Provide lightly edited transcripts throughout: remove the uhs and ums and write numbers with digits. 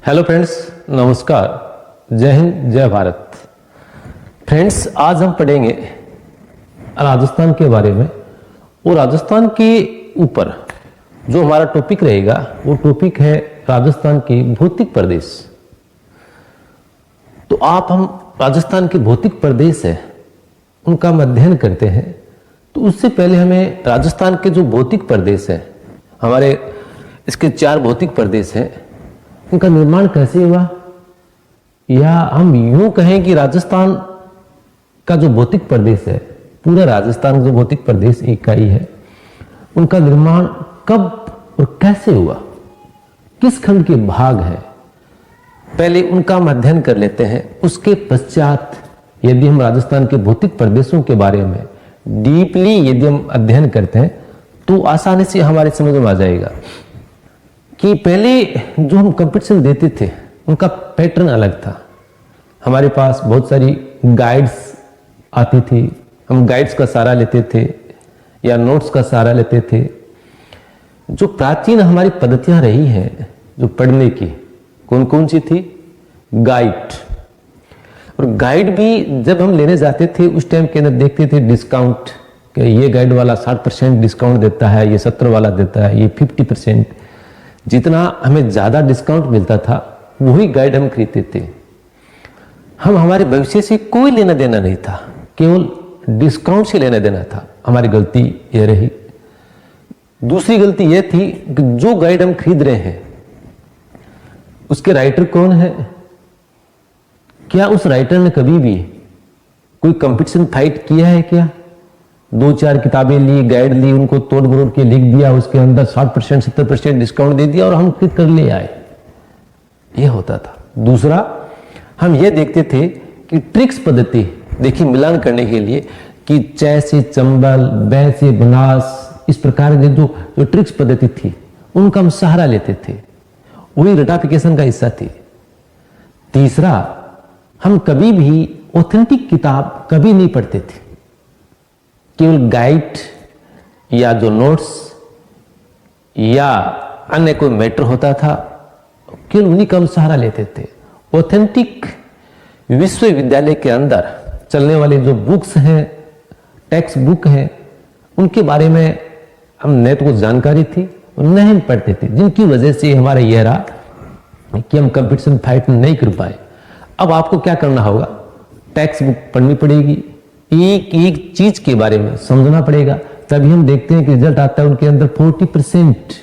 Hello friends, नमस्कार, जय हिंद, जय भारत। फ्रेंड्स, आज हम पढ़ेंगे राजस्थान के बारे में। और राजस्थान के ऊपर जो हमारा टॉपिक रहेगा वो टॉपिक है राजस्थान के भौतिक प्रदेश। तो हम राजस्थान के भौतिक प्रदेश है उनका अध्ययन करते हैं। तो उससे पहले हमें राजस्थान के जो भौतिक प्रदेश है, हमारे इसके 4 भौतिक प्रदेश हैं, उनका निर्माण कैसे हुआ, या हम यूं कहें कि राजस्थान का जो भौतिक प्रदेश है, पूरा राजस्थान जो भौतिक प्रदेश इकाई है, उनका निर्माण कब और कैसे हुआ, किस खंड के भाग है, पहले उनका हम अध्ययन कर लेते हैं। उसके पश्चात यदि हम राजस्थान के भौतिक प्रदेशों के बारे में डीपली यदि हम अध्ययन करते हैं तो आसानी से हमारे समझ में आ जाएगा कि पहले जो हम कंपटीशन देते थे उनका पैटर्न अलग था। हमारे पास बहुत सारी गाइड्स आती थी, हम गाइड्स का सहारा लेते थे या नोट्स का सहारा लेते थे। जो प्राचीन हमारी पद्धतियां रही हैं जो पढ़ने की, कौन कौन सी थी? गाइड। और गाइड भी जब हम लेने जाते थे उस टाइम के अंदर देखते थे डिस्काउंट, कि ये गाइड वाला 60% डिस्काउंट देता है, ये 70 वाला देता है, ये 50%। जितना हमें ज्यादा डिस्काउंट मिलता था वही गाइड हम खरीदते थे। हमारे भविष्य से कोई लेना देना नहीं था, केवल डिस्काउंट से लेना देना था। हमारी गलती यह रही। दूसरी गलती यह थी कि जो गाइड हम खरीद रहे हैं उसके राइटर कौन है, क्या उस राइटर ने कभी भी कोई कंपटीशन फाइट किया है? क्या 2-4 किताबें ली, गाइड ली, उनको तोड़ मरोड़ के लिख दिया, उसके अंदर 60% 70% डिस्काउंट दे दिया और हम खरीद कर ले आए, यह होता था। दूसरा, हम यह देखते थे कि ट्रिक्स पद्धति देखिए मिलान करने के लिए कि च से चंबल, ब से बनास, इस प्रकार की जो ट्रिक्स पद्धति थी उनका हम सहारा लेते थे, वही रटाफिकेशन का हिस्सा थी। तीसरा, हम कभी भी ऑथेंटिक किताब कभी नहीं पढ़ते थे, केवल गाइड या जो नोट्स या अन्य कोई मैटर होता था केवल उन्हीं का हम सहारा लेते थे। ऑथेंटिक विश्वविद्यालय के अंदर चलने वाले जो बुक्स हैं, टेक्स्ट बुक हैं, उनके बारे में हम न तो कुछ जानकारी थी और न हम पढ़ते थे, जिनकी वजह से हमारा यह रहा कि हम कंपटीशन फाइट नहीं कर पाए। अब आपको क्या करना होगा? टेक्स्ट बुक पढ़नी पड़ेगी, एक एक चीज के बारे में समझना पड़ेगा, तभी हम देखते हैं कि रिजल्ट आता है उनके अंदर 40%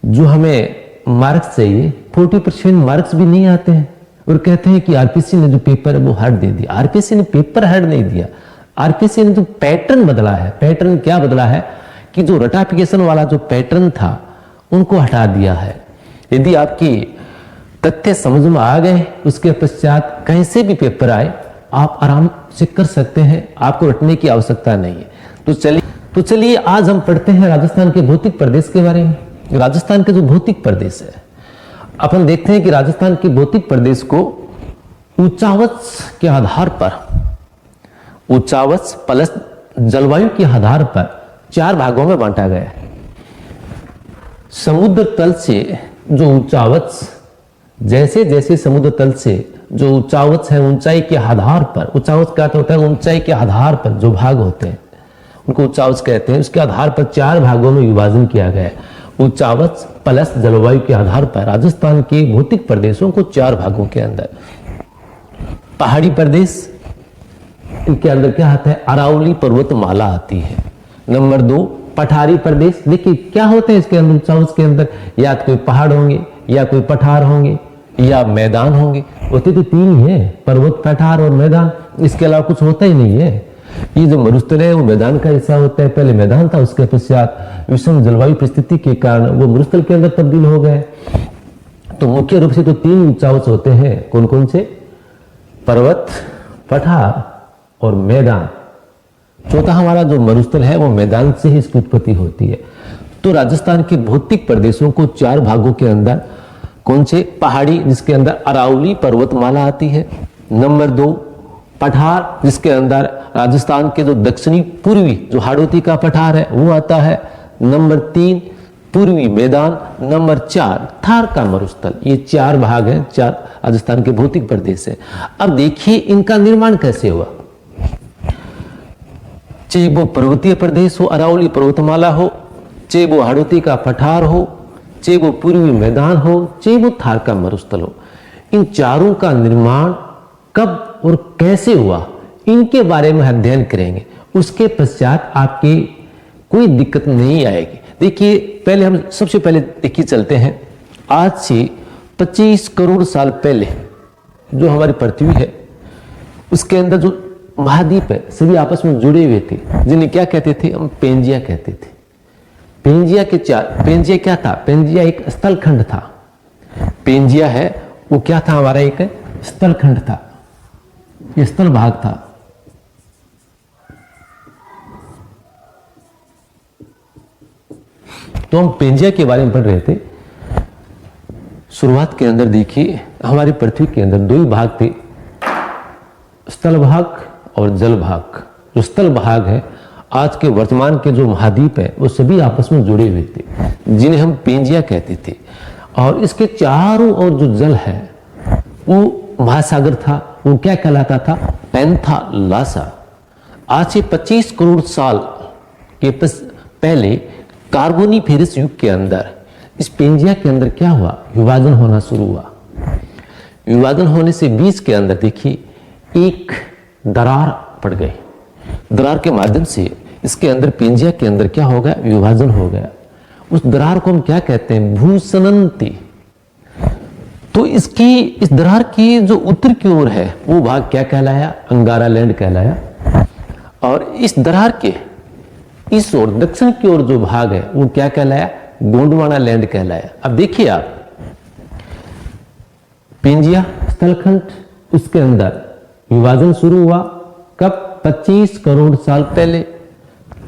जो हमें मार्क्स चाहिए, 40% मार्क्स भी नहीं आते हैं। और कहते हैं कि आरपीसी ने जो पेपर है वो हार्ड दे दिया। आरपीसी ने पेपर हार्ड नहीं दिया, आरपीसी ने जो पैटर्न बदला है। पैटर्न क्या बदला है कि जो रटाफिकेशन वाला जो पैटर्न था उनको हटा दिया है। यदि आपकी तथ्य समझ में आ गए, उसके पश्चात कहीं से भी पेपर आए आप आराम से कर सकते हैं, आपको रटने की आवश्यकता नहीं है। तो चलिए आज हम पढ़ते हैं राजस्थान के भौतिक प्रदेश के बारे में। राजस्थान के जो भौतिक प्रदेश है, अपन देखते हैं कि राजस्थान के भौतिक प्रदेश को ऊंचावच के आधार पर, ऊंचावच प्लस जलवायु के आधार पर 4 भागों में बांटा गया है। समुद्र तल से जो ऊंचावच, जैसे जैसे समुद्र तल से जो ऊंचावच है, ऊंचाई के आधार पर, ऊंचावच का अर्थ होता है ऊंचाई के आधार पर जो भाग होते हैं उनको ऊंचावच कहते हैं। उसके आधार पर 4 भागों में विभाजन किया गया है। ऊंचावच प्लस जलवायु के आधार पर राजस्थान के भौतिक प्रदेशों को 4 भागों के अंदर, पहाड़ी प्रदेश, इनके अंदर क्या आता है? अरावली पर्वतमाला आती है। नंबर 2 पठारी प्रदेश। देखिए क्या होते हैं इसके अंदर, ऊंचावच के अंदर या तो कोई पहाड़ होंगे या कोई पठार होंगे या मैदान होंगे। होते तो 3 ही है, पर्वत, पठार और मैदान, इसके अलावा कुछ होता ही नहीं है। ये जो मरुस्थल है वो मैदान का हिस्सा होता है। पहले मैदान था, उसके पश्चात विषम जलवायु परिस्थिति के कारण वो मरुस्थल के अंदर तब्दील हो गए। तो मुख्य रूप से तो 3 ऊंचावच होते हैं। कौन कौन से? पर्वत, पठार और मैदान। चौथा हमारा जो मरुस्थल है वो मैदान से ही इसकी उत्पत्ति होती है। तो राजस्थान के भौतिक प्रदेशों को 4 भागों के अंदर, कौन से? पहाड़ी, जिसके अंदर अरावली पर्वतमाला आती है। नंबर 2 पठार, जिसके अंदर राजस्थान के जो दक्षिणी पूर्वी जो हाड़ौती का पठार है वो आता है। नंबर 3 पूर्वी मैदान, नंबर 4 थार का मरुस्थल। ये 4 भाग हैं, 4 राजस्थान के भौतिक प्रदेश है। अब देखिए इनका निर्माण कैसे हुआ। चाहे वो पर्वतीय प्रदेश हो, अरावली पर्वतमाला हो, चाहे वो हाड़ौती का पठार हो, चाहे वो पूर्वी मैदान हो, चाहे वो थार का मरुस्थल हो, इन चारों का निर्माण कब और कैसे हुआ, इनके बारे में अध्ययन करेंगे। उसके पश्चात आपकी कोई दिक्कत नहीं आएगी। देखिए पहले हम सबसे पहले देखिए चलते हैं, आज से 25 करोड़ साल पहले जो हमारी पृथ्वी है उसके अंदर जो महाद्वीप है सभी आपस में जुड़े हुए थे, जिन्हें क्या कहते थे हम, पेंजिया कहते थे। पेंजिया क्या था, पेंजिया एक स्थलखंड था। पेंजिया है वो क्या था, हमारा एक स्थलखंड था, ये स्थल भाग था। तो हम पेंजिया के बारे में पढ़ रहे थे। शुरुआत के अंदर देखिए हमारी पृथ्वी के अंदर 2 ही भाग थे, स्थल भाग और जल भाग। जो स्थल भाग है, आज के वर्तमान के जो महाद्वीप है वो सभी आपस में जुड़े हुए थे, जिन्हें हम पेंजिया कहते थे। और इसके चारों ओर जो जल है वो महासागर था, वो क्या कहलाता था, पैंथालासा। आज से 25 करोड़ साल के पहले कार्बोनीफेरस युग के अंदर इस पेंजिया के अंदर क्या हुआ, विभाजन होना शुरू हुआ। विभाजन होने से बीच के अंदर देखिए एक दरार पड़ गई। दरार के माध्यम से इसके अंदर पेंजिया के अंदर क्या हो गया, विभाजन हो गया। उस दरार को हम क्या कहते हैं, भूसनंती। तो इस दरार की जो उत्तर की ओर है वो भाग क्या कहलाया, अंगारा लैंड कहलाया। और इस दरार के इस ओर दक्षिण की ओर जो भाग है वो क्या कहलाया, गोंडवाना लैंड कहलाया। अब देखिए आप, पेंजिया स्थलखंड, उसके अंदर विभाजन शुरू हुआ कब, 25 करोड़ साल पहले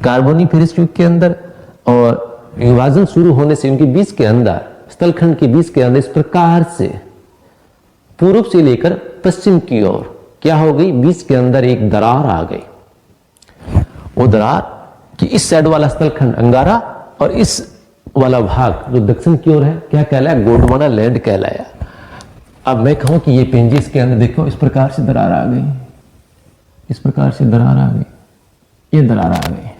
कार्बोनीफेरस युग के अंदर। और विभाजन शुरू होने से उनके बीच के अंदर, स्थलखंड के बीच के अंदर इस प्रकार से पूर्व से लेकर पश्चिम की ओर क्या हो गई, बीच के अंदर एक दरार आ गई। वो दरार कि इस साइड वाला स्थलखंड अंगारा और इस वाला भाग जो दक्षिण की ओर है क्या कहलाया, गोंडवाना लैंड कहलाया। अब मैं कहूं कि ये पेंजिया के अंदर देखो इस प्रकार से दरार आ गई, इस प्रकार से दरार आ गई, ये दरार आ गई।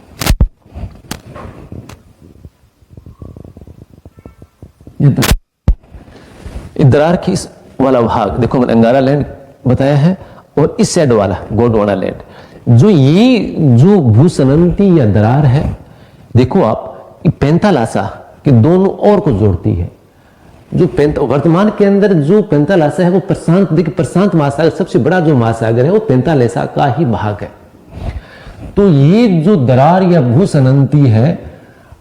ये दरार की इस वाला भाग देखो मैंने अंगारा लैंड बताया है, और इस साइड वाला गोंडवाना लैंड। जो भूसनंती या दरार है, देखो आप पैंथालासा के दोनों ओर को जोड़ती है। जो वर्तमान के अंदर जो पैंथालासा है वो प्रशांत, देखिए प्रशांत महासागर सबसे बड़ा जो महासागर है वो पैंथालासा का ही भाग है। तो ये जो दरार या भूसनंती है,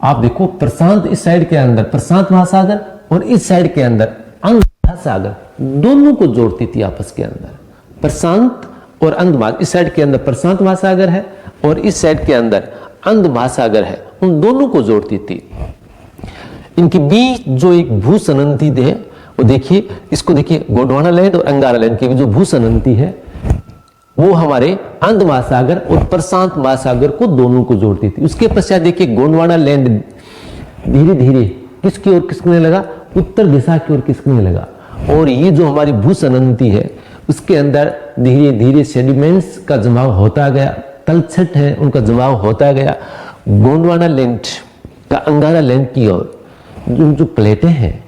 आप देखो प्रशांत इस साइड के अंदर प्रशांत महासागर और इस साइड के अंदर अंध महासागर दोनों को जोड़ती थी आपस के अंदर। प्रशांत और अंध महासागर, इस साइड के अंदर प्रशांत महासागर है और इस साइड के अंदर अंध महासागर है, उन दोनों को जोड़ती थी। इनके बीच जो एक भूसनंती है वो देखिए, इसको देखिए गोंडवाना लैंड और अंगारा लैंड के बीच जो भूसनंती है वो हमारे अंध महासागर और प्रशांत महासागर को दोनों को जोड़ती थी। उसके पश्चात देखिए गोंडवाना लैंड धीरे धीरे किसकी ओर खिसकने लगा, उत्तर दिशा की ओर खिसकने लगा। और ये जो हमारी भूसनंती है उसके अंदर धीरे धीरे सेडिमेंट्स का जमाव होता गया, तलछट है उनका जमाव होता गया। गोंडवाना लैंड का अंगारा लैंड की ओर जो प्लेटें हैं,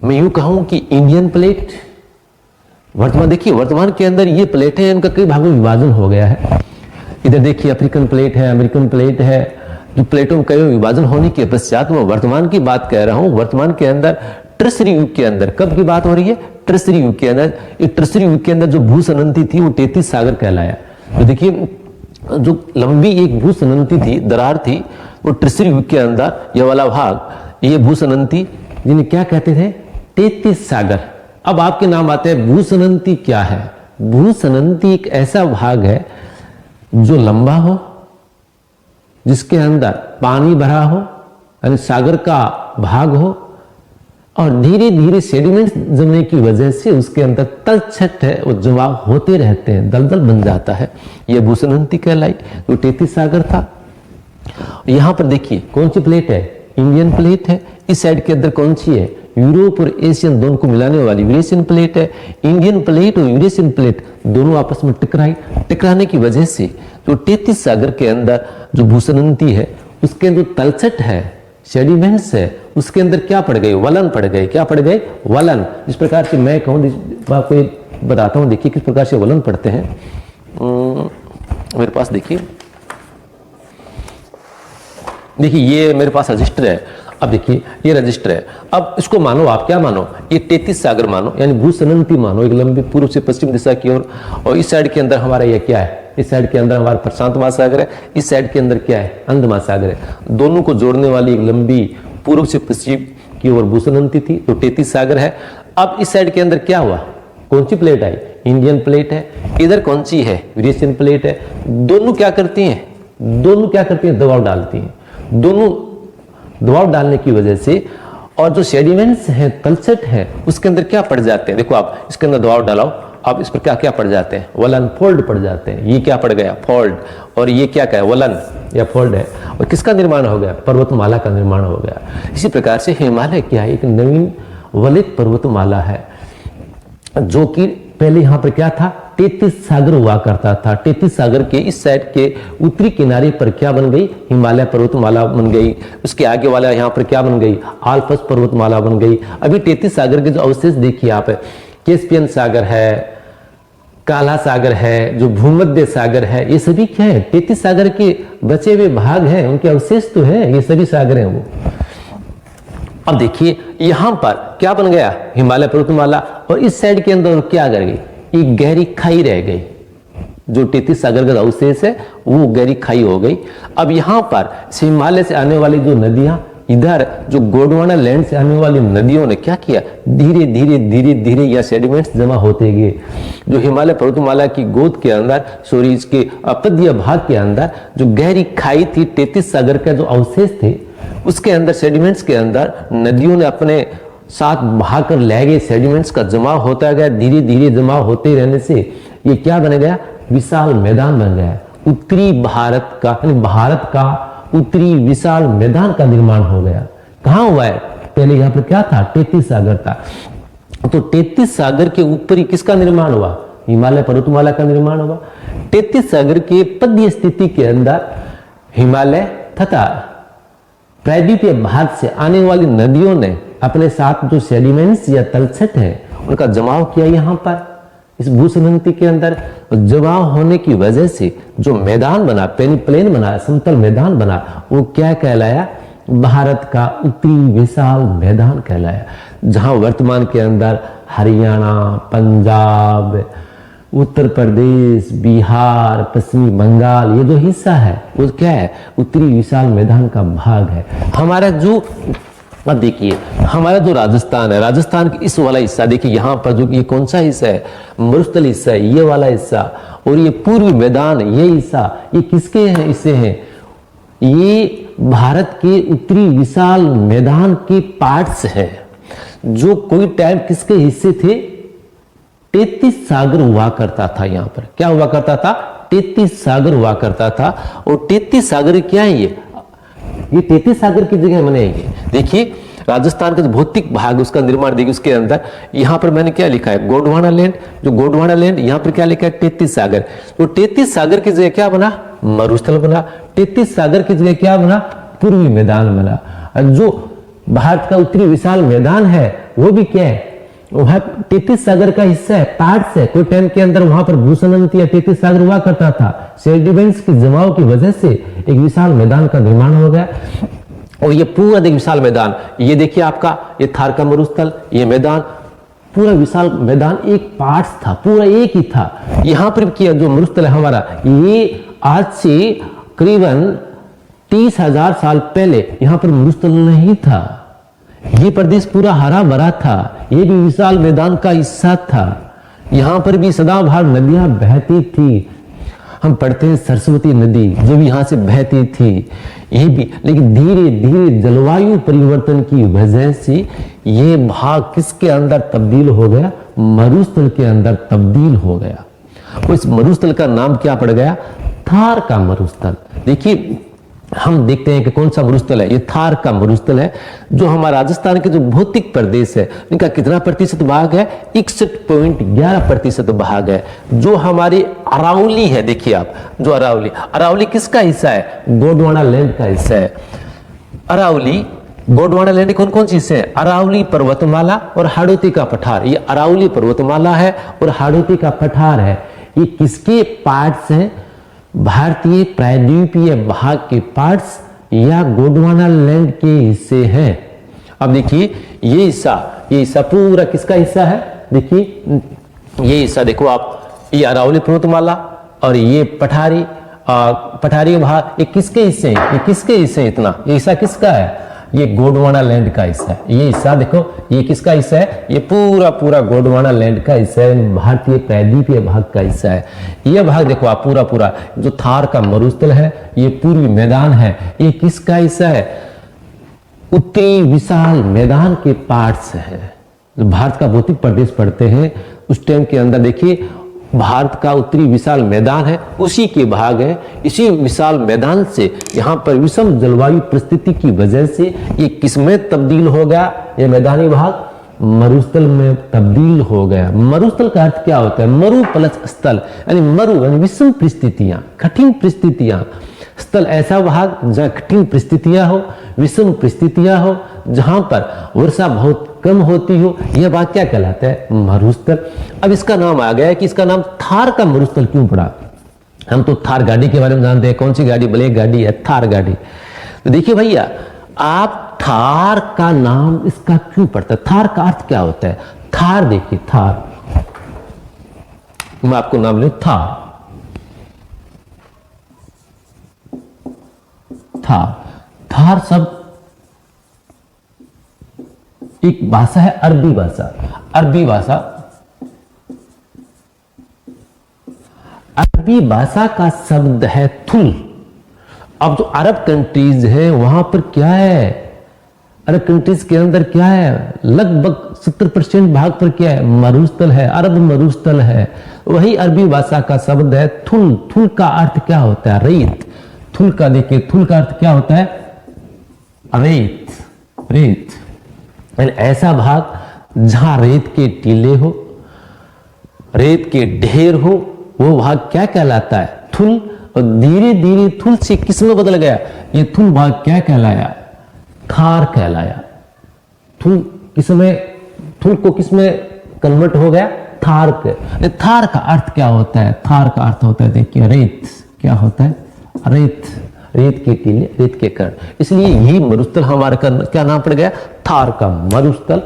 मैं यूं कहूं कि इंडियन प्लेट, वर्तमान के अंदर ये प्लेटें हैं, उनका कई भागों में विभाजन हो गया है। इधर देखिए अफ्रीकन प्लेट है, अमेरिकन प्लेट है, जो प्लेटों में कई विभाजन होने के पश्चात, मैं वर्तमान की बात कह रहा हूं, वर्तमान के अंदर ट्रसरी युग के अंदर, कब की बात हो रही है, ट्रसरी युग के अंदर। इस ट्रसरी युग के अंदर जो भूसनंती थी वो 33 सागर कहलाया। तो देखिए जो लंबी एक भूसनंती थी, दरार थी, वो ट्रसरी युग के अंदर यह वाला भाग, ये भूसनंती जिन्हें क्या कहते थे, 33 सागर। अब आपके नाम आते हैं भूसनंती क्या है। भूसनंती एक ऐसा भाग है जो लंबा हो, जिसके अंदर पानी भरा हो, यानी सागर का भाग हो, और धीरे धीरे सेडिमेंट्स जमने की वजह से उसके अंदर तलछट है वो जमाव होते रहते हैं, दलदल बन जाता है। यह भूसनंती कहलाई, जो 33 सागर था। यहां पर देखिए कौन सी प्लेट है, इंडियन प्लेट है। इस साइड के अंदर कौन सी है? यूरोप और एशियन दोनों को मिलाने वाली यूरेशियन प्लेट है। इंडियन प्लेट और यूरेशियन प्लेट दोनों आपस में टकराने की वजह से जो 33 सागर के अंदर जो भूसनंती है उसके अंदर तलछट है, सेडिमेंट्स है, उसके अंदर क्या पड़ गए? वलन पड़ गए। क्या पड़ गए? वलन। जिस प्रकार से मैं कहूँ, आपको बताता हूँ, देखिए किस प्रकार से वलन पड़ते हैं। मेरे पास देखिए ये मेरे पास रजिस्टर है। अब देखिए ये रजिस्टर है। अब इसको मानो, आप क्या मानो? ये 33 सागर मानो, यानी भूसनंती मानो, एक लंबी पूर्व से पश्चिम दिशा की ओर। और इस साइड के अंदर हमारा ये क्या है? इस साइड के अंदर हमारा प्रशांत महासागर है, इस साइड के अंदर क्या है? अंध महासागर है। दोनों को जोड़ने वाली एक लंबी पूर्व से पश्चिम की ओर भूसनंती थी, तो 33 सागर है। अब इस साइड के अंदर क्या हुआ? कौन सी प्लेट आई? इंडियन प्लेट है। इधर कौन सी है? यूरेशियन प्लेट है। दोनों क्या करती हैं? दबाव डालती हैं। दोनों दबाव डालने की वजह से और जो सेडिमेंट्स हैं, तलछट है, उसके अंदर क्या पड़ जाते हैं? देखो आप इसके अंदर दबाव डालो, अब इस पर क्या क्या पड़ जाते हैं? वलन, फोल्ड पड़ जाते हैं। ये क्या पड़ गया? फोल्ड। और ये क्या है? वलन या फोल्ड है। और किसका निर्माण हो गया? पर्वतमाला का निर्माण हो गया। इसी प्रकार से हिमालय क्या है? एक नवीन वलित पर्वतमाला है, जो कि पहले यहां पर क्या था? 33 सागर हुआ करता था। 33 सागर के इस साइड के उत्तरी किनारे पर क्या बन गई? हिमालय पर्वतमाला बन गई। उसके आगे वाला यहाँ पर क्या बन गई? आल्प्स पर्वतमाला बन गई। अभी 33 सागर के जो अवशेष देखिए आप, कैस्पियन सागर है, काला सागर है, जो भूमध्य सागर है, ये सभी क्या है? 33 सागर के बचे हुए भाग हैं, उनके अवशेष तो है, ये सभी सागर हैं वो। अब देखिए यहां पर क्या बन गया? हिमालय पर्वतमाला। और इस साइड के अंदर क्या कर गई? एक गहरी खाई रह गई। जो 33 सागर का अवशेष है वो गहरी खाई हो गई। अब यहां पर हिमालय से आने वाली जो नदियां, इधर जो गोंडवाना लैंड से आने वाली नदियों ने क्या किया? धीरे धीरे धीरे धीरे यह सेडिमेंट्स जमा होते गए। जो हिमालय पर्वतमाला की गोद के अंदर, सॉरी इसके अपध्य भाग के अंदर जो गहरी खाई थी, 33 सागर का जो अवशेष थे, उसके अंदर सेडिमेंट्स के अंदर नदियों ने अपने साथ बहाकर ले गए। सेडिमेंट्स का जमा होता गया, धीरे धीरे जमा होते रहने से ये क्या बन गया? विशाल मैदान बन गया। उत्तरी भारत का, यानी भारत का उत्तरी विशाल मैदान का निर्माण हो गया। कहां हुआ है? पहले यहां पर क्या था? 33 सागर था। तो 33 सागर के ऊपरी किसका निर्माण हुआ? हिमालय पर्वतमाला का निर्माण हुआ। 33 सागर के पद्य स्थिति के अंदर हिमालय तथा प्रायद्वीपीय भाग से आने वाली नदियों ने अपने साथ जो सेडिमेंट्स या तलछट है उनका जमाव किया यहां पर इस भूसनंती के अंदर। जमाव होने की वजह से जो मैदान बना, प्लेन बना, समतल मैदान बना, वो क्या कहलाया? भारत का उत्तरी विशाल मैदान कहलाया। जहां वर्तमान के अंदर हरियाणा, पंजाब, उत्तर प्रदेश, बिहार, पश्चिमी बंगाल, ये जो हिस्सा है वो क्या है? उत्तरी विशाल मैदान का भाग है। हमारा जो, अब देखिए हमारा जो राजस्थान है, राजस्थान का इस वाला हिस्सा देखिए, यहाँ पर जो ये कौन सा हिस्सा है? मरुस्थल हिस्सा है, ये वाला हिस्सा। और ये पूर्वी मैदान, ये हिस्सा, ये किसके हैं? इससे हैं, ये भारत के उत्तरी विशाल मैदान के पार्ट्स हैं, जो कोई टाइम किसके हिस्से थे? 33 सागर हुआ करता था। यहाँ पर क्या हुआ करता था? 33 सागर हुआ करता था। और 33 सागर क्या है? ये 33 सागर की जगह बनेगी। देखिए राजस्थान का जो भौतिक भाग, उसका निर्माण देखिए, उसके अंदर यहाँ पर मैंने क्या लिखा है? गोंडवाना लैंड। जो गोंडवाना लैंड, यहाँ पर क्या लिखा है? 33 सागर। तो 33 सागर की जगह क्या बना? मरुस्थल बना। 33 सागर की जगह क्या बना? पूर्वी मैदान बना। जो भारत का उत्तरी विशाल मैदान है वो भी क्या है? वह 33 सागर का हिस्सा है, पार्ट्स है। कोई टाइम के अंदर वहां पर भूसनंती या 33 सागर हुआ करता था। सेडिमेंट्स के जमाव की वजह से एक विशाल मैदान का निर्माण हो गया। और ये पूरा एक विशाल मैदान, ये देखिए आपका, ये थार का मरुस्थल, ये मैदान, पूरा विशाल मैदान एक पार्ट्स था, पूरा एक ही था। यहां पर किया जो मरुस्थल है हमारा, ये आज से करीबन 30,000 साल पहले यहां पर मरुस्थल नहीं था। ये प्रदेश पूरा हरा भरा था, ये भी विशाल मैदान का हिस्सा था। यहां पर भी सदाबहार नदियां बहती थी। हम पढ़ते हैं सरस्वती नदी जो भी यहां से बहती थी, ये भी, लेकिन धीरे धीरे जलवायु परिवर्तन की वजह से ये भाग किसके अंदर तब्दील हो गया? मरुस्थल के अंदर तब्दील हो गया। उस मरुस्थल का नाम क्या पड़ गया? थार का मरुस्थल। देखिए हम देखते हैं कि कौन सा मरुस्थल है, ये थार का मरुस्थल है, जो हमारा राजस्थान के जो भौतिक प्रदेश है इनका कितना प्रतिशत भाग है, 61.11% भाग है। जो हमारी अरावली है, देखिए आप, जो अरावली किसका हिस्सा है, गोंडवाना लैंड का हिस्सा है। अरावली गोंडवाना लैंड कौन कौन सी हिस्से है, अरावली पर्वतमाला और हाड़ौती का पठार। ये अरावली पर्वतमाला है और हाड़ौती का पठार है। ये किसके पार्ट्स हैं, भारतीय प्रायद्वीपीय भाग के पार्ट्स या गोंडवाना लैंड के हिस्से हैं। अब देखिए ये हिस्सा पूरा किसका हिस्सा है, देखिए ये हिस्सा देखो आप, ये अरावली पर्वतमाला और ये पठारी भाग, ये किसके हिस्से हैं, ये किसके हिस्से हैं, इतना ये हिस्सा किसका है, ये गोंडवाना लैंड का हिस्सा है। ये हिस्सा देखो, ये किसका हिस्सा है, ये पूरा गोंडवाना लैंड का हिस्सा है, भारतीय प्रायद्वीपीय भाग का हिस्सा है। ये भाग देखो आप, पूरा जो थार का मरुस्थल है, ये पूर्वी मैदान है, ये किसका हिस्सा है, उत्तरी विशाल मैदान के पार्ट्स है। जो भारत का भौतिक प्रदेश पढ़ते हैं उस टाइम के अंदर देखिए भारत का उत्तरी विशाल मैदान है, उसी के भाग है। इसी विशाल मैदान से यहाँ पर विषम जलवायु परिस्थिति की वजह से ये किसमें तब्दील हो गया, ये मैदानी भाग मरुस्थल में तब्दील हो गया। मरुस्थल का अर्थ क्या होता है, मरु प्लस स्थल, यानी मरु यानी विषम परिस्थितियां, कठिन परिस्थितियां। स्थल ऐसा भाग जहाँ कठिन परिस्थितियां हो, विषम परिस्थितियां हो, जहां पर वर्षा बहुत कम होती हो, यह भाग क्या कहलाता है, मरुस्थल। अब इसका नाम आ गया है कि इसका नाम थार का मरुस्थल क्यों पड़ा। हम तो थार गाड़ी के बारे में जानते हैं, कौन सी गाड़ी, ब्लैक गाड़ी है, थार गाड़ी। तो देखिए भैया, आप थार का नाम इसका क्यों पड़ता है, थार का अर्थ क्या होता है। थार देखिए, थार, मैं आपको नाम ले, थार शब्द एक भाषा है, अरबी भाषा का शब्द है थुल। अब जो अरब कंट्रीज है वहां पर क्या है, अरब कंट्रीज के अंदर क्या है, लगभग 70% भाग पर क्या है, मरुस्थल है, अरब मरुस्थल है। वही अरबी भाषा का शब्द है थुल। थुल का अर्थ क्या होता है, रेत। थुल का देखिए, थुल का अर्थ क्या होता है, रेत। ऐसा भाग जहां रेत के टीले हो, रेत के ढेर हो, वो भाग क्या कहलाता है, थुल। और धीरे धीरे थुल से किस में बदल गया, ये थुल भाग क्या कहलाया, थार कहलाया। थुल को किसमें कन्वर्ट हो गया, थार के। थार का अर्थ क्या होता है, थार का अर्थ होता है देखिए रेत। क्या होता है, रेत के टीले, रेत के कण। इसलिए यही मरुस्थल हमारा क्या नाम पड़ गया, थार का मरुस्थल।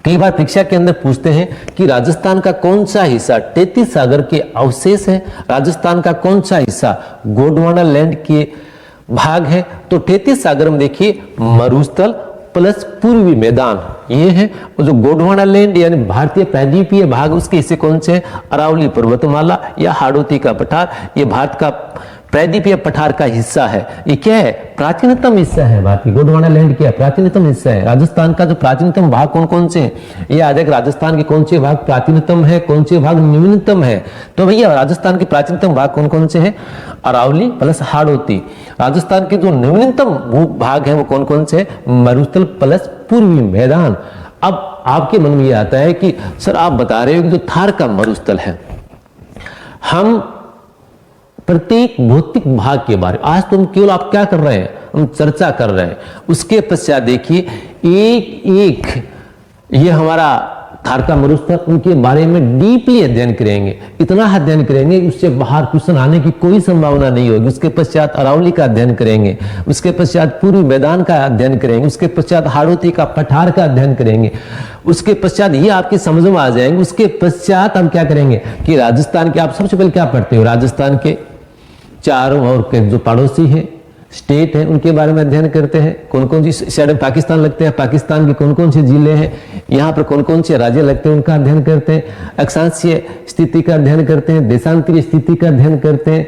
कई बार परीक्षा के अंदर पूछते हैं कि राजस्थान का कौन सा हिस्सा 33 सागर के अवशेष है, राजस्थान का कौन सा हिस्सा गोंडवाना लैंड के भाग है। तो 33 सागर में देखिए मरुस्थल प्लस पूर्वी मैदान ये है। और जो गोंडवाना लैंड यानी भारतीय प्रायद्वीपीय भाग, उसके हिस्से कौन से, अरावली पर्वतमाला या हाड़ौती का पठार, ये भारत का प्रायद्वीपीय पठार का हिस्सा है। ये क्या है, प्राचीनतम हिस्सा है भारतीय गोंडवाना लैंड क्या प्राचीनतम हिस्सा है। राजस्थान का जो प्राचीनतम भाग कौन कौन से हैं, ये आ जाएगा राजस्थान के कौन से भाग प्राचीनतम है, कौन से भाग न्यूनतम है। तो भैया राजस्थान के प्राचीनतम भाग कौन कौन से हैं, अरावली प्लस हाड़ौती। राजस्थान के जो न्यूनतम भाग है वो कौन कौन से, मरुस्थल प्लस पूर्वी मैदान। अब आपके मन में ये आता है कि सर आप बता रहे हो कि जो थार का मरुस्थल है, हम प्रत्येक भौतिक भाग के बारे आज तो हम केवल आप क्या कर रहे हैं, हम चर्चा कर रहे हैं। उसके पश्चात देखिए एक ये हमारा थार का मरुस्थल, उनके बारे में डीपली अध्ययन करेंगे, इतना अध्ययन करेंगे उससे बाहर क्वेश्चन आने की कोई संभावना नहीं होगी। उसके पश्चात अरावली का अध्ययन करेंगे, उसके पश्चात पूर्वी मैदान का अध्ययन करेंगे, उसके पश्चात हाड़ौती का पठार का अध्ययन करेंगे, उसके पश्चात ये आपकी समझ में आ जाएंगे। उसके पश्चात हम क्या करेंगे कि राजस्थान के आप सबसे पहले क्या पढ़ते हो, राजस्थान के चारों ओर के जो पड़ोसी हैं, स्टेट है, उनके बारे में अध्ययन करते हैं। कौन कौन सी साइड में पाकिस्तान लगते हैं, पाकिस्तान के कौन कौन से जिले हैं, यहाँ पर कौन कौन से राज्य लगते हैं, उनका अध्ययन करते हैं। अक्षांशीय स्थिति का अध्ययन करते हैं, देशांतरीय स्थिति का अध्ययन करते हैं,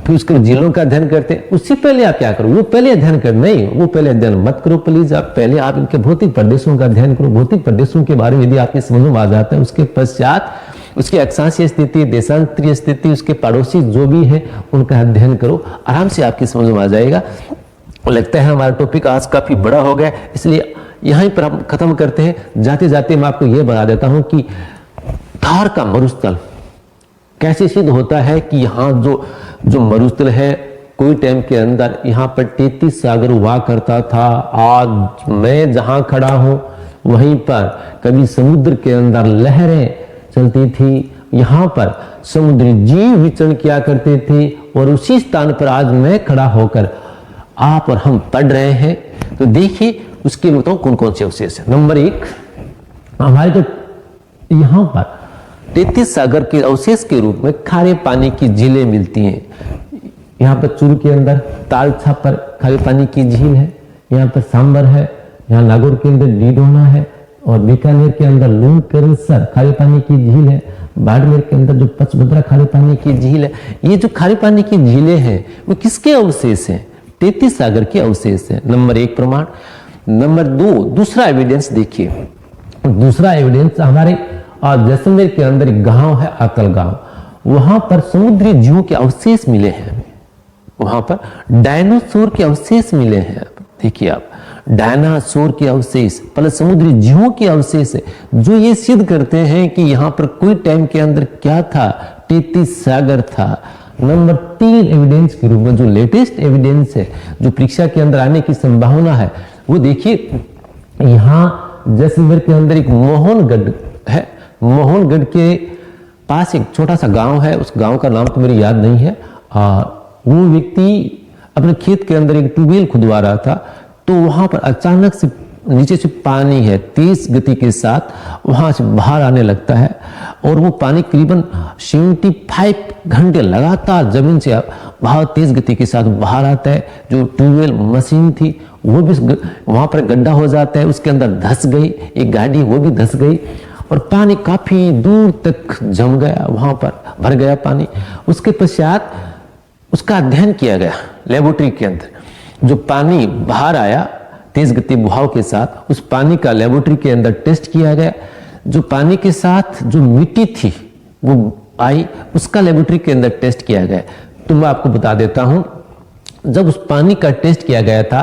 फिर उसके जिलों का अध्ययन करते हैं। उससे पहले आप क्या करो, वो पहले अध्ययन कर, नहीं वो पहले अध्ययन मत करो प्लीज। आप पहले इनके भौतिक प्रदेशों का अध्ययन करो। भौतिक प्रदेशों के बारे में यदि आपकी समझ में आ जाता है, उसके पश्चात उसकी अक्षांशीय स्थिति, देशांतरीय स्थिति, उसके पड़ोसी जो भी है उनका अध्ययन करो, आराम से आपकी समझ में आ जाएगा। लगता है हमारा टॉपिक आज काफी बड़ा हो गया, इसलिए यहीं पर हम खत्म करते हैं। जाते जाते मैं आपको यह बता देता हूं कि थार का मरुस्थल कैसे सिद्ध होता है कि यहाँ जो मरुस्थल है कोई टाइम के अंदर यहाँ पर 33 सागर हुआ करता था। आज मैं जहां खड़ा हूं वहीं पर कभी समुद्र के अंदर लहरें चलती थी, यहाँ पर समुद्री जीव विचरण किया करते थे, और उसी स्थान पर आज मैं खड़ा होकर आप और हम पढ़ रहे हैं। तो देखिए उसके बताओ कौन कौन से अवशेष है। नंबर 1, हमारे जो यहाँ पर 33 सागर के अवशेष के रूप में खारे पानी की झीलें मिलती हैं। यहाँ पर चूरू के अंदर तालछा पर खारे पानी की झील है, यहाँ पर सांबर है, यहाँ नागौर के अंदर डीडोना है, और बीकानेर के अंदर लूणकरसर खारे पानी की झील है, बाड़मेर के अंदर जो पचभद्रा खारे पानी की झील है। ये जो खारे पानी की झीलें हैं वो किसके अवशेष हैं? 33 सागर के अवशेष है। नंबर 1 प्रमाण। नंबर 2, दूसरा एविडेंस देखिए। दूसरा एविडेंस हमारे जैसलमेर के अंदर एक गांव है अतल गांव, वहां पर समुद्री जीवों के अवशेष मिले हैं। वहां पर डायनासोर के अवशेष मिले हैं। देखिए आप, डायनासोर के अवशेष प्लस समुद्री जीवों के अवशेष है, जो ये सिद्ध करते हैं कि यहाँ पर कोई टाइम के अंदर क्या था, 33 सागर था। नंबर 3 एविडेंस के रूप में जो लेटेस्ट एविडेंस है, जो परीक्षा के अंदर आने की संभावना है, वो देखिए यहाँ जैसलमेर के अंदर एक मोहनगढ़ है। मोहनगढ़ के पास एक छोटा सा गांव है, उस गांव का नाम तो मेरी याद नहीं है। वो व्यक्ति अपने खेत के अंदर एक ट्यूबवेल खुदवा रहा था, तो वहां पर अचानक से नीचे से पानी है तेज गति के साथ वहां से बाहर आने लगता है, और वो पानी करीबन 75 घंटे लगातार जमीन से बहुत तेज गति के साथ बाहर आता है। जो ट्यूबवेल मशीन थी वो भी वहां पर गड्ढा हो जाता है, उसके अंदर धंस गई एक गाड़ी, वो भी धंस गई, और पानी काफी दूर तक जम गया, वहां पर भर गया पानी। उसके पश्चात उसका अध्ययन किया गया लेबोरेटरी के अंदर। जो पानी बाहर आया तेज गति बहाव के साथ, उस पानी का लेबोरेटरी के अंदर टेस्ट किया गया। जो पानी के साथ जो मिट्टी थी वो आई, उसका लेबोरेटरी के अंदर टेस्ट किया गया। तो मैं आपको बता देता हूं, जब उस पानी का टेस्ट किया गया था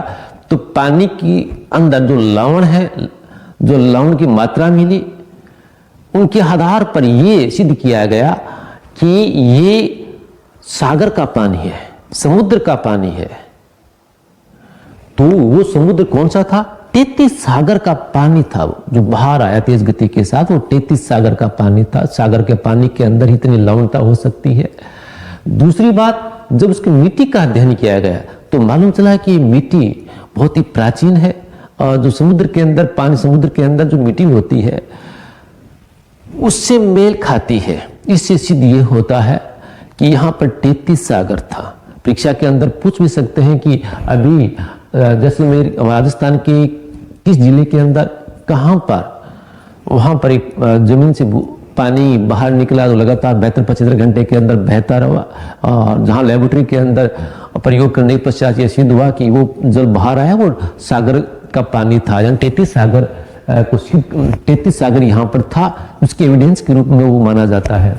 तो पानी की अंदर जो लवण है, जो लवण की मात्रा मिली, उनके आधार पर यह सिद्ध किया गया कि ये सागर का पानी है, समुद्र का पानी है। तो वो समुद्र कौन सा था? 33 सागर का पानी था, जो बाहर आया तेज गति के साथ, वो 33 सागर का पानी था। सागर के पानी के अंदर ही इतनी लवणता हो सकती है। दूसरी बात, जब उसकी मिट्टी का अध्ययन किया गया तो मालूम चला कि मिट्टी बहुत ही प्राचीन है, और जो समुद्र के अंदर पानी, समुद्र के अंदर जो मिट्टी होती है उससे मेल खाती है। इससे सिद्ध ये होता है कि यहाँ पर 33 सागर था। परीक्षा के अंदर पूछ भी सकते हैं कि अभी जैसलमेर राजस्थान के किस जिले के अंदर, कहाँ पर, वहां पर एक जमीन से पानी बाहर निकला तो लगातार 72-75 घंटे के अंदर बहता रहा, और जहां लेबोरेटरी के अंदर प्रयोग करने के पश्चात यह सिद्ध हुआ कि वो जल बाहर आया वो सागर का पानी था। यानी 33 सागर 33 सागर यहाँ पर था, उसके एविडेंस के रूप में वो माना जाता है।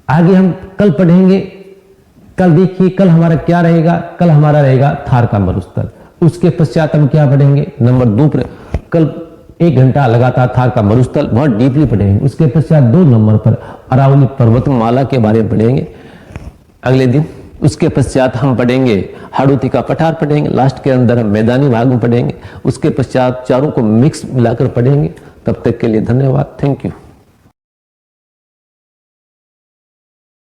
आगे हम कल पढ़ेंगे। कल देखिए, कल हमारा क्या रहेगा? कल हमारा रहेगा थार का मरुस्थल। उसके पश्चात हम क्या पढ़ेंगे? नंबर 2 पर कल 1 घंटा लगातार थार का मरुस्थल बहुत डीपली पढ़ेंगे। उसके पश्चात 2 नंबर पर अरावली पर्वतमाला के बारे में पढ़ेंगे अगले दिन। उसके पश्चात हम पढ़ेंगे हाड़ौती का पठार पढ़ेंगे। लास्ट के अंदर हम मैदानी भाग में पढ़ेंगे। उसके पश्चात चारों को मिक्स मिलाकर पढ़ेंगे। तब तक के लिए धन्यवाद। Thank you.